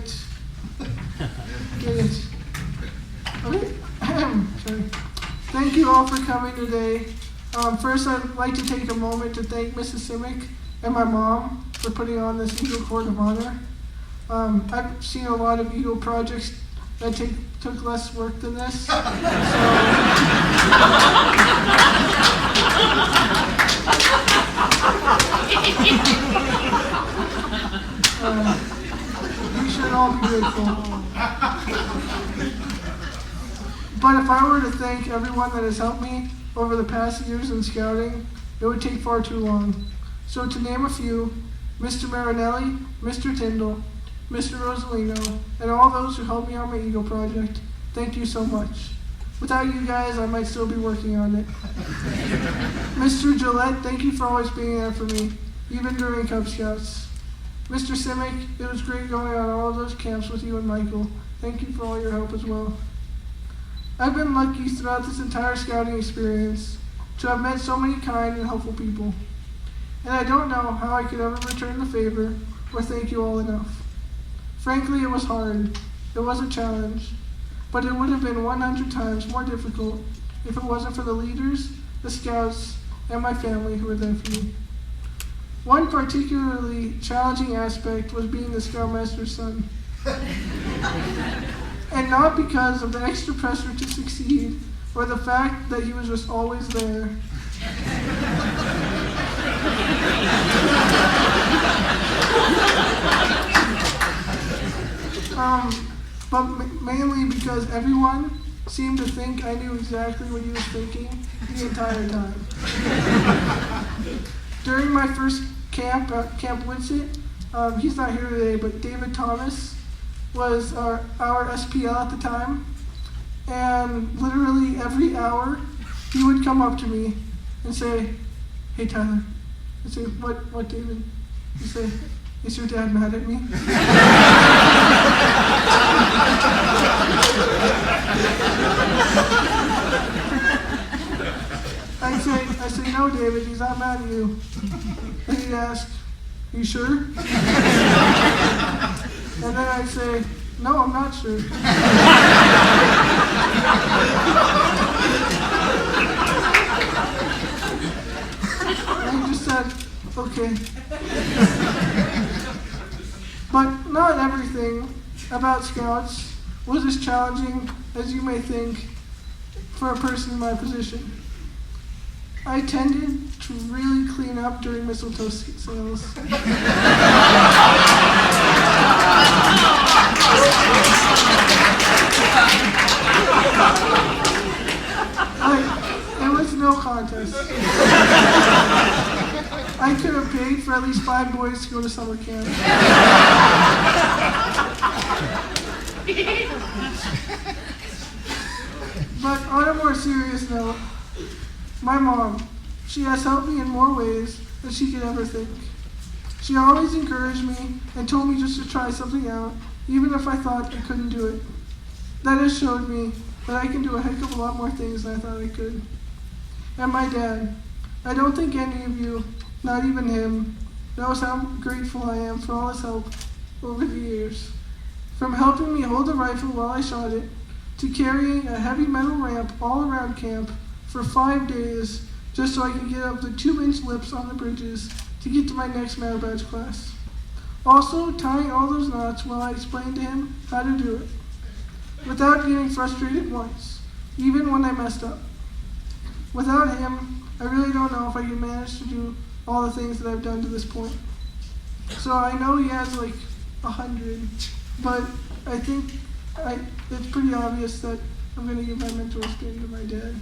right. Get it. Okay. Sorry. Thank you all for coming today. First, I'd like to take a moment to thank Mrs. Simic and my mom for putting on this Eagle Court of Honor. I've seen a lot of Eagle projects that took less work than this. We should all be grateful. But if I were to thank everyone that has helped me over the past years in scouting, it would take far too long. So to name a few, Mr. Marinelli, Mr. Tyndall, Mr. Rosalino, and all those who helped me on my Eagle project, thank you so much. Without you guys, I might still be working on it. Mr. Gillette, thank you for always being there for me, even during Cub Scouts. Mr. Simic, it was great going on all of those camps with you and Michael. Thank you for all your help as well. I've been lucky throughout this entire scouting experience to have met so many kind and helpful people. And I don't know how I could ever return the favor or thank you all enough. Frankly, it was hard. It was a challenge. But it would have been 100 times more difficult if it wasn't for the leaders, the scouts, and my family who were there for me. One particularly challenging aspect was being the Scoutmaster's son. And not because of the extra pressure to succeed or the fact that he was just always there. But mainly because everyone seemed to think I knew exactly what he was thinking the entire time. During my first camp at Camp Winsett, he's not here today, but David Thomas was our SPL at the time, and literally every hour he would come up to me and say, "Hey Tyler." I'd say, What David?" He'd say, "Is your dad mad at me?" I say, "No, David, he's not mad at you." And he'd ask, "You sure?" And then I'd say, "No, I'm not sure." And he just said, "Okay." But not everything about Scouts was as challenging as you may think for a person in my position. I tended to really clean up during mistletoe sales. It was no contest. I could have paid for at least 5 boys to go to summer camp. But on a more serious note, my mom, she has helped me in more ways than she could ever think. She always encouraged me and told me just to try something out, even if I thought I couldn't do it. That has showed me that I can do a heck of a lot more things than I thought I could. And my dad, I don't think any of you, not even him, knows how grateful I am for all his help over the years. From helping me hold a rifle while I shot it, to carrying a heavy metal ramp all around camp for 5 days just so I could get up the 2-inch lips on the bridges to get to my next metal badge class. Also, tying all those knots while I explained to him how to do it, without getting frustrated once, even when I messed up. Without him, I really don't know if I could manage to do all the things that I've done to this point. So I know he has like 100, but I think it's pretty obvious that I'm going to give my mentor spin to my dad.